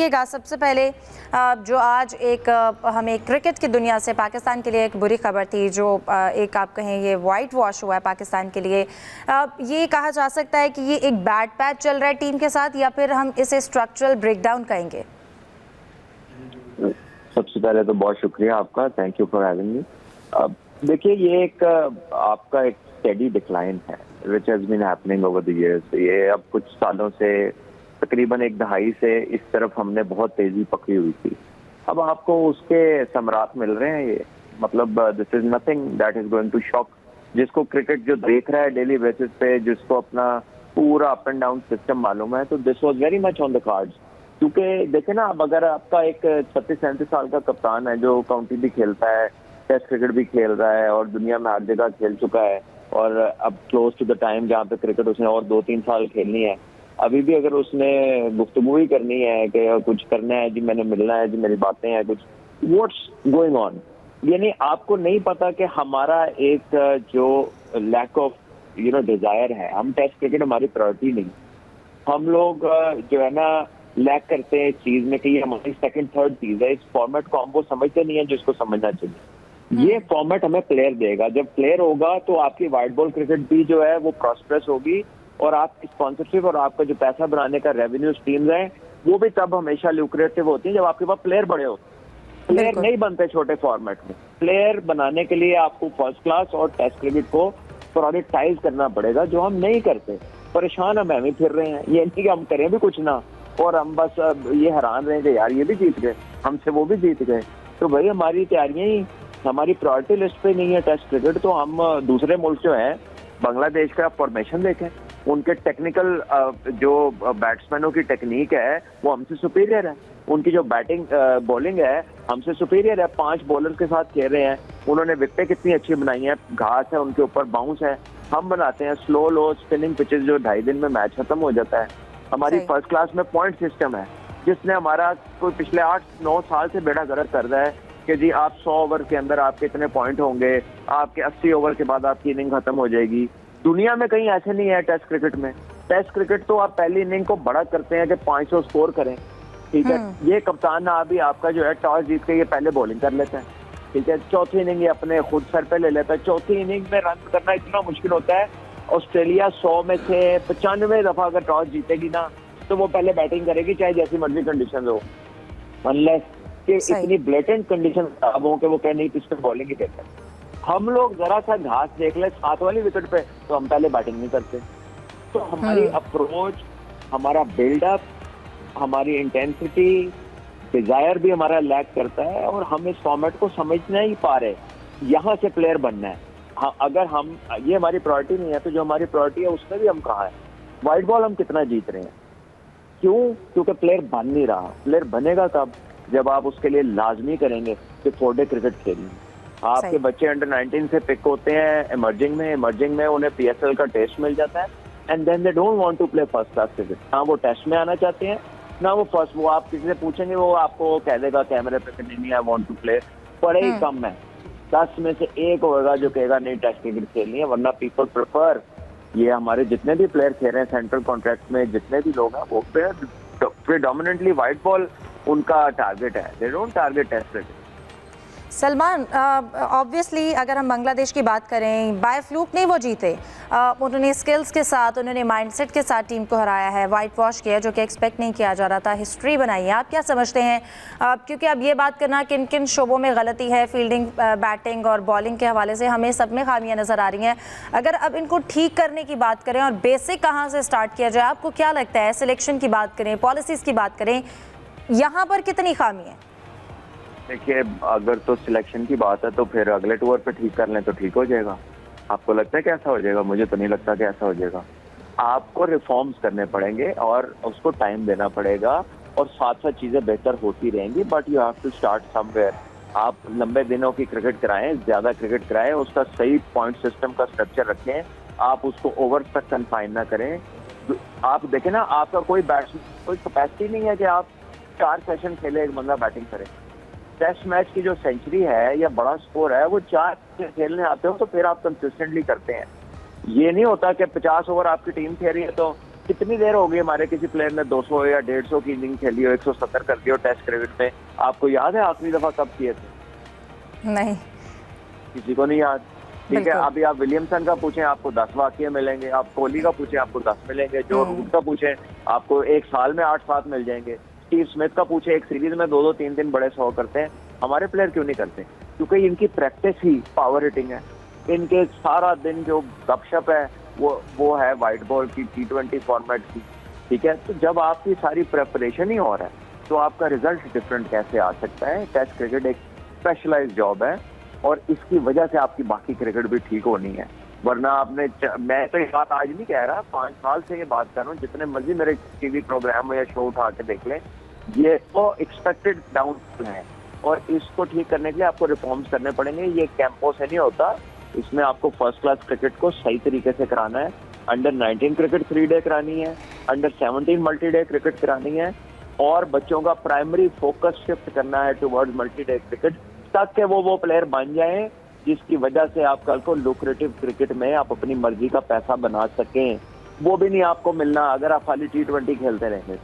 कहिएगा सबसे पहले जो आज एक हमें क्रिकेट की दुनिया से पाकिस्तान के लिए एक बुरी खबर थी, जो एक आप कहें ये वाइट वॉश हुआ है पाकिस्तान के लिए, ये कहा जा सकता है कि ये एक बैड पैच चल रहा है टीम के साथ, या फिर हम इसे स्ट्रक्चरल ब्रेकडाउन कहेंगे? सबसे पहले तो बहुत शुक्रिया आपका, thank you for having me. देखिए, ये एक आपका एक स्टेडी डिक्लाइन है which has been happening over the years. ये अब कुछ सालों से, तकरीबन एक दहाई से इस तरफ हमने बहुत तेजी पकड़ी हुई थी। अब आपको उसके समरात मिल रहे हैं। ये मतलब this is nothing that is going to shock. जिसको क्रिकेट जो देख रहा है डेली बेसिस पे, जिसको अपना पूरा अप एंड डाउन सिस्टम मालूम है, तो this was very much on the cards. क्योंकि देखे ना, अब अगर आपका एक 36-37 साल का कप्तान है जो काउंटी भी खेलता है, टेस्ट क्रिकेट भी खेल रहा है और दुनिया में हर जगह खेल चुका है, और अब क्लोज टू द टाइम जहाँ पे क्रिकेट उसने और 2-3 साल खेलनी है, अभी भी अगर उसने गुफ्तगू ही करनी है कि कुछ करना है जी, मैंने मिलना है जी, मेरी बातें हैं कुछ, व्हाट्स गोइंग ऑन। यानी आपको नहीं पता कि हमारा एक जो लैक ऑफ डिजायर है, हम टेस्ट क्रिकेट हमारी प्रायोरिटी नहीं, हम लोग जो है ना लैक करते हैं इस चीज में कि ये हमारी सेकंड थर्ड चीज है। इस फॉर्मेट को हम वो समझते नहीं है जिसको समझना चाहिए। ये फॉर्मेट हमें प्लेयर देगा। जब प्लेयर होगा तो आपकी वाइट बॉल क्रिकेट भी जो है वो प्रॉस्पेरस होगी, और आपकी स्पॉन्सरशिप और आपका जो पैसा बनाने का रेवेन्यू स्ट्रीम्स है वो भी तब हमेशा ल्यूक्रेटिव होती है जब आपके पास प्लेयर बड़े होते हैं। प्लेयर नहीं बनते छोटे फॉर्मेट में। प्लेयर बनाने के लिए आपको फर्स्ट क्लास और टेस्ट क्रिकेट को प्रायोरिटाइज करना पड़ेगा, जो हम नहीं करते। परेशान हम ही फिर रहे हैं। ये नहीं कि हम करें भी कुछ ना, और हम बस ये हैरान रहे कि यार ये भी जीत गए, हमसे वो भी जीत गए। तो भाई हमारी तैयारियां ही हमारी प्रायोरिटी लिस्ट पे नहीं है टेस्ट क्रिकेट। तो हम दूसरे मुल्क जो है, बांग्लादेश का फॉर्मेशन देखें, उनके टेक्निकल जो बैट्समैनों की टेक्निक है वो हमसे सुपीरियर है। उनकी जो बैटिंग बॉलिंग है हमसे सुपीरियर है। 5 बॉलर के साथ खेल रहे हैं। उन्होंने विकेटें कितनी अच्छी बनाई हैं, घास है उनके ऊपर, बाउंस है। हम बनाते हैं स्लो लो स्पिनिंग पिचेस, जो 2.5 दिन में मैच खत्म हो जाता है। हमारी फर्स्ट क्लास में पॉइंट सिस्टम है, जिसने हमारा कोई पिछले 8-9 साल से बेड़ा गर्क कर रहा है कि जी आप 100 ओवर के अंदर आपके इतने पॉइंट होंगे, आपके 80 ओवर के बाद आपकी इनिंग खत्म हो जाएगी। दुनिया में कहीं ऐसे नहीं है टेस्ट क्रिकेट में। टेस्ट क्रिकेट तो आप पहली इनिंग को बड़ा करते हैं कि 500 स्कोर करें, ठीक है। ये कप्तान अभी आपका जो है टॉस जीत के ये पहले बॉलिंग कर लेता है, ठीक है। चौथी इनिंग ये अपने खुद सर पे ले लेता है। चौथी इनिंग में रन करना इतना मुश्किल होता है। ऑस्ट्रेलिया 100 में से 95 दफा अगर टॉस जीतेगी ना, तो वो पहले बैटिंग करेगी, चाहे जैसी मर्जी कंडीशन हो, अनलेस कि इतनी ब्लेटेंट कंडीशन खराब हो कि वो कहे नहीं पिच पे बॉलिंग ही देता है। हम लोग जरा सा घास देख ले 7 वाली विकेट पे, तो हम पहले बैटिंग नहीं करते। तो हमारी अप्रोच, हमारा बिल्डअप, हमारी इंटेंसिटी, डिजायर भी हमारा लैक करता है, और हम इस फॉर्मेट को समझ नहीं पा रहे। यहाँ से प्लेयर बनना है। हाँ, अगर हम ये हमारी प्रायोरिटी नहीं है, तो जो हमारी प्रायोरिटी है उसमें भी हम कहाँ है। वाइट बॉल हम कितना जीत रहे हैं, क्यों? क्योंकि प्लेयर बन नहीं रहा। प्लेयर बनेगा कब? जब आप उसके लिए लाजमी करेंगे कि 4 डे क्रिकेट खेलनी। आपके बच्चे अंडर 19 से पिक होते हैं इमर्जिंग में उन्हें PSL का टेस्ट मिल जाता है, and then they don't want to play first class cricket. ना वो टेस्ट में आना चाहते हैं, ना वो फर्स्ट। वो आप किसी से पूछेंगे, वो आपको कह देगा कैमरे पे नहीं, आई वांट टू प्ले। बड़े ही कम है, 10 में से 1 होगा जो कहेगा नहीं टेस्ट क्रिकेट खेलनी है। वरना पीपल प्रेफर, ये हमारे जितने भी प्लेयर खेल रहे हैं सेंट्रल कॉन्ट्रैक्ट में, जितने भी लोग हैं, वो प्रेडोमिनेटली वाइट बॉल उनका टारगेट है। They don't target test cricket. Salman, obviously अगर हम बांग्लादेश की बात करें, बाय फ्लूक नहीं वो जीते। उन्होंने स्किल्स के साथ, उन्होंने माइंडसेट के साथ टीम को हराया है, वाइट वॉश किया जो कि एक्सपेक्ट नहीं किया जा रहा था, हिस्ट्री बनाई है। आप क्या समझते हैं? क्योंकि अब ये बात करना किन किन शोबों में गलती है, फील्डिंग, बैटिंग और बॉलिंग के हवाले से हमें सब में खामियां नज़र आ रही हैं। अगर अब इनको ठीक करने की बात करें और बेसिक कहाँ से स्टार्ट किया जाए, आपको क्या लगता है? सिलेक्शन की बात करें, पॉलिसीज़ की बात करें, यहाँ पर कितनी खामी है? देखिए, अगर तो सिलेक्शन की बात है तो फिर अगले टूर पे ठीक कर लें तो ठीक हो जाएगा। आपको लगता है कि ऐसा हो जाएगा? मुझे तो नहीं लगता कि ऐसा हो जाएगा। आपको रिफॉर्म्स करने पड़ेंगे और उसको टाइम देना पड़ेगा, और साथ साथ चीजें बेहतर होती रहेंगी, but you have to start somewhere. आप लंबे दिनों की क्रिकेट कराएं, ज्यादा क्रिकेट कराएं, उसका सही पॉइंट सिस्टम का स्ट्रक्चर रखें। आप उसको ओवर तक कन्फाइन ना करें। आप देखें ना, आपका कोई बैट्समैन, कोई कैपेसिटी नहीं है कि आप 4 सेशन खेले, एक बंदा बैटिंग करे। टेस्ट मैच की जो सेंचुरी है या बड़ा स्कोर है, वो 4 खेलने आते हो तो फिर आप कंसिस्टेंटली करते हैं। ये नहीं होता कि 50 ओवर आपकी टीम खेल रही है तो कितनी देर हो गई हमारे किसी प्लेयर ने 200 या 150 की इनिंग खेली हो, 170 कर दिया हो टेस्ट क्रिकेट में? आपको याद है आखिरी दफा कब किए थे? नहीं, किसी को नहीं याद। ठीक है, बिल्कुल। अभी आप विलियमसन का पूछें आपको 10 वाकये मिलेंगे, आप कोहली का पूछें आपको 10 मिलेंगे, जो रूट का पूछें आपको एक साल में 8-7 मिल जाएंगे, स्टीव स्मिथ का पूछे एक सीरीज में 2-2 3-3 बड़े 100 करते हैं। हमारे प्लेयर क्यों नहीं करते? क्योंकि इनकी प्रैक्टिस ही पावर हिटिंग है, इनके सारा दिन जो गपशप है वो है व्हाइट बॉल की, T20 फॉर्मेट की। ठीक है, तो जब आपकी सारी प्रेपरेशन ही हो रहा है तो आपका रिजल्ट डिफरेंट कैसे आ सकता है? टेस्ट क्रिकेट एक स्पेशलाइज्ड जॉब है और इसकी वजह से आपकी बाकी क्रिकेट भी ठीक होनी है, वरना आपने मैं तो ये बात आज नहीं कह रहा, 5 साल से ये बात कर रहा हूँ, जितने मर्जी मेरे टीवी प्रोग्राम या शो उठा के देख लें, ये तो एक्सपेक्टेड डाउनफॉल है और इसको ठीक करने के लिए आपको रिफॉर्म्स करने पड़ेंगे। ये कैंपों से नहीं होता, इसमें आपको फर्स्ट क्लास क्रिकेट को सही तरीके से कराना है। अंडर 19 क्रिकेट 3 डे करानी है, अंडर 17 मल्टी डे क्रिकेट करानी है और बच्चों का प्राइमरी फोकस शिफ्ट करना है टुवर्ड्स मल्टी डे क्रिकेट, ताकि वो प्लेयर बन जाएं जिसकी वजह से आप कल को लुक्रेटिव क्रिकेट में आप अपनी मर्जी का पैसा बना सकें। वो भी नहीं आपको मिलना अगर आप खाली T20 खेलते रहेंगे।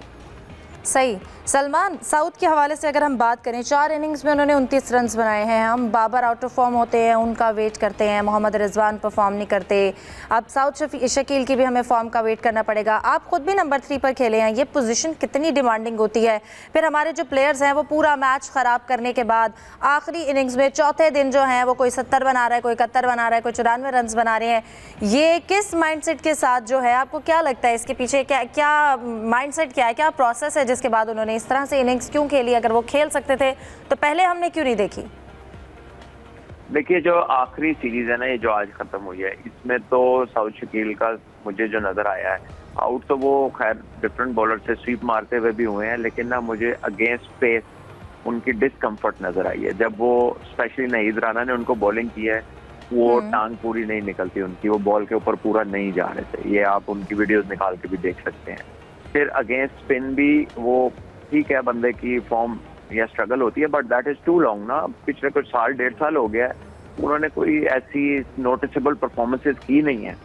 सही। सलमान, साउथ के हवाले से अगर हम बात करें, 4 इनिंग्स में उन्होंने 29 रन्स बनाए हैं। हम बाबर आउट ऑफ फॉर्म होते हैं, उनका वेट करते हैं, मोहम्मद रिजवान परफॉर्म नहीं करते, अब साउथ शकील की भी हमें फॉर्म का वेट करना पड़ेगा। आप खुद भी नंबर 3 पर खेले हैं, ये पोजीशन कितनी डिमांडिंग होती है? फिर हमारे जो प्लेयर्स हैं वो पूरा मैच ख़राब करने के बाद आखिरी इनिंग्स में चौथे दिन जो हैं वो कोई 70 बना रहा है, कोई 71 बना रहा है, कोई 94 रन्स बना रहे हैं। ये किस माइंडसेट के साथ जो है, आपको क्या लगता है इसके पीछे क्या माइंडसेट क्या है, क्या प्रोसेस है जिसके बाद उन्होंने इस तरह से इनिंग्स क्यों खेली? अगर वो खेल सकते थे तो पहले हमने क्यों नहीं देखी? देखिए, जो आखिरी सीरीज है ना, ये जो आज खत्म हुई है, इसमें तो साउथ शकील का मुझे जो नजर आया है, आउट तो वो खैर डिफरेंट बॉलर से स्वीप मारते हुए भी हुए हैं, लेकिन ना मुझे अगेंस्ट पेस उनकी डिस्कम्फर्ट नजर आई है। जब वो स्पेशली नईद राना ने उनको बॉलिंग की है, वो टांग पूरी नहीं निकलती उनकी, वो बॉल के ऊपर पूरा नहीं जा रहे थे, ये आप उनकी वीडियोस निकाल के भी देख सकते हैं। फिर अगेंस्ट स्पिन भी वो ठीक है, बंदे की फॉर्म या स्ट्रगल होती है, but that is too long ना। पिछले कुछ साल 1.5 साल हो गया है, उन्होंने कोई ऐसी नोटिसेबल परफॉर्मेंसेस की नहीं है।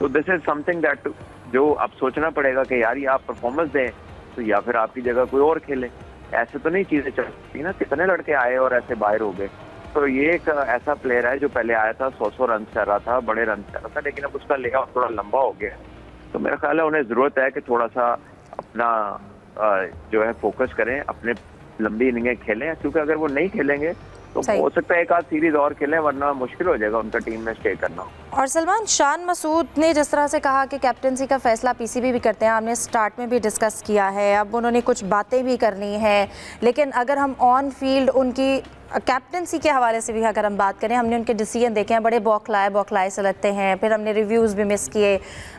तो दिस इज समथिंग दैट जो अब सोचना पड़ेगा कि यार ये आप परफॉर्मेंस दें तो या फिर आपकी जगह कोई और खेले। ऐसे तो नहीं चीजें चलती ना, कितने लड़के आए और ऐसे बाहर हो गए। तो ये एक ऐसा प्लेयर है जो पहले आया था 100 रन कर रहा था, बड़े रन कर रहा था, लेकिन अब उसका लेआउट थोड़ा लंबा हो गया। तो मेरा ख्याल है उन्हें जरूरत है कि थोड़ा सा अपना जो है फोकस करें, अपने लंबी इनिंगें खेलें, क्योंकि अगर वो नहीं खेलेंगे तो हो सकता है एक आध सीरीज और खेलें, वरना मुश्किल हो जाएगा उनका टीम में स्टे करना। और सलमान, शान मसूद ने जिस तरह से कहा कि कैप्टनसी का फैसला पीसीबी भी करते हैं, आपने स्टार्ट में भी डिस्कस किया है, अब उन्होंने कुछ बातें भी करनी है, लेकिन अगर हम ऑन फील्ड उनकी कैप्टनसी के हवाले से भी अगर हम बात करें, हमने उनके डिसीजन देखे हैं, बड़े बौखलाए से लगते हैं, फिर हमने रिव्यूज़ भी मिस किए।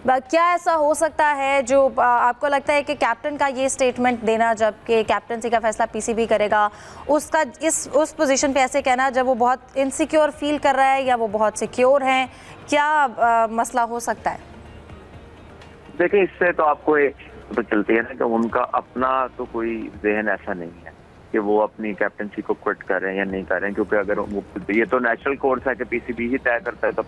क्या ऐसा हो सकता है जो आपको लगता है कि कैप्टन का ये स्टेटमेंट देना, जबकि कैप्टनसी का फैसला पीसीबी करेगा, उसका उस पोजीशन पे ऐसे कहना जब वो बहुत इनसिक्योर फील कर रहा है या वो बहुत सिक्योर हैं, क्या मसला हो सकता है? देखिए, इससे तो आपको एक तो चलती है ना कि उनका अपना तो कोई जहन ऐसा नहीं है कि वो अपनी कैप्टनसी को क्विट कर रहे हैं या नहीं कर रहे हैं, क्योंकि अगर वो, ये तो नेचुरल कोर्स है कि पीसीबी ही तय करता है तब,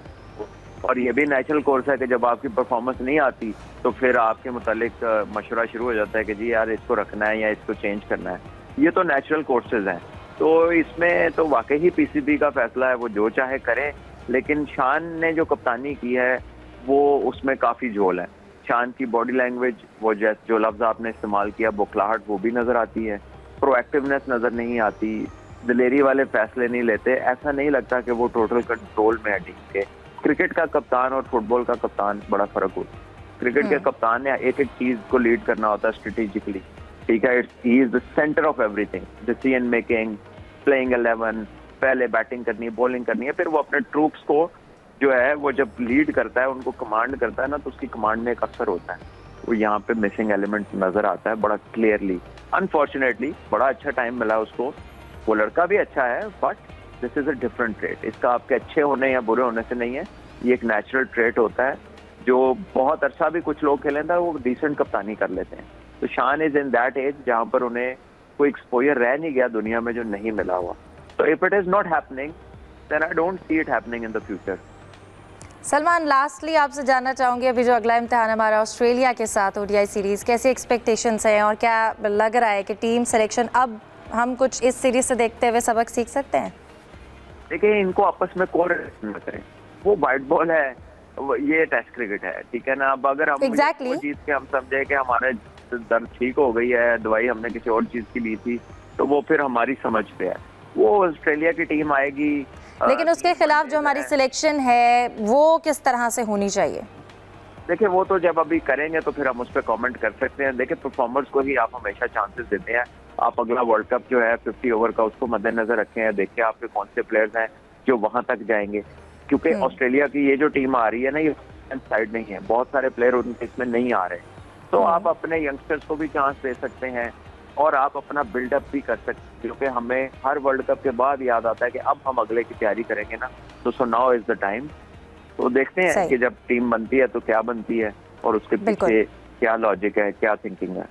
और ये भी नेचुरल कोर्स है कि जब आपकी परफॉर्मेंस नहीं आती तो फिर आपके मुतालिक मशवरा शुरू हो जाता है कि जी यार इसको रखना है या इसको चेंज करना है। ये तो नेचुरल कोर्सेज हैं, तो इसमें तो वाकई ही पीसीबी का फैसला है, वो जो चाहे करें। लेकिन शान ने जो कप्तानी की है वो उसमें काफ़ी झोल है। शान की बॉडी लैंग्वेज, वो जो लफ्ज़ आपने इस्तेमाल किया, बौखलाहट, वो भी नज़र आती है, प्रोएक्टिवनेस नज़र नहीं आती, दिलेरी वाले फैसले नहीं लेते। ऐसा नहीं लगता कि वो टोटल कंट्रोल में है टीम के। क्रिकेट का कप्तान और फुटबॉल का कप्तान बड़ा फ़र्क होता है। क्रिकेट के कप्तान ने एक एक चीज़ को लीड करना होता है स्ट्रेटेजिकली, ठीक है, he is the centre of everything, decision making, playing 11, पहले बैटिंग करनी है, बॉलिंग करनी है, फिर वो अपने ट्रूप्स को जो है वो जब लीड करता है, उनको कमांड करता है ना, तो उसकी कमांड में एक असर होता है। वो यहाँ पे मिसिंग एलिमेंट नजर आता है बड़ा क्लियरली। अनफॉर्चुनेटली बड़ा अच्छा टाइम मिला उसको, वो लड़का भी अच्छा है, but this is a different trait. इसका आपके अच्छे होने या बुरे होने से नहीं है, ये एक नेचुरल ट्रेट होता है जो बहुत अच्छा भी कुछ लोग खेलें था, वो डिसेंट कप्तानी कर लेते हैं। तो शान इज इन दैट एज जहाँ पर उन्हें कोई एक्सपोजर रह नहीं गया दुनिया में जो नहीं मिला हुआ। तो if it is not happening then I don't see it happening in the future. Salman, lastly आपसे जानना चाहूँगी, अभी जो अगला इम्तिहान हमारा ऑस्ट्रेलिया के साथ ओडीआई सीरीज़, कैसी एक्सपेक्टेशंस हैं और क्या लग रहा है कि टीम सिलेक्शन अब हम कुछ इस सीरीज से देखते हुए सबक सीख सकते हैं? देखिए, इनको आपस में कोऑर्डिनेट न करें। वो वाइट बॉल है, ये टेस्ट क्रिकेट है, ठीक है ना। अब अगर हम Exactly. जीत के हम समझे कि हमारे दर्द ठीक हो गई है, दवाई हमने किसी और चीज की ली थी, तो वो फिर हमारी समझ पे है। वो ऑस्ट्रेलिया की टीम आएगी, लेकिन उसके खिलाफ जो हमारी सिलेक्शन है वो किस तरह से होनी चाहिए? देखिए, वो तो जब अभी करेंगे तो फिर हम उस पर कमेंट कर सकते हैं। देखिए, परफॉर्मर्स को ही आप हमेशा चांसेस देते हैं। आप अगला वर्ल्ड कप जो है 50 ओवर का, उसको मद्देनजर रखें, देखिए आपके कौन से प्लेयर्स हैं जो वहां तक जाएंगे। क्योंकि ऑस्ट्रेलिया की ये जो टीम आ रही है ना, ये साइड नहीं है, बहुत सारे प्लेयर उनके इसमें नहीं आ रहे। तो आप अपने यंगस्टर्स को भी चांस दे सकते हैं और आप अपना बिल्डअप भी कर सकते हैं, क्योंकि हमें हर वर्ल्ड कप के बाद याद आता है कि अब हम अगले की तैयारी करेंगे ना, तो so now is the time. तो देखते हैं कि जब टीम बनती है तो क्या बनती है और उसके पीछे क्या लॉजिक है, क्या थिंकिंग है।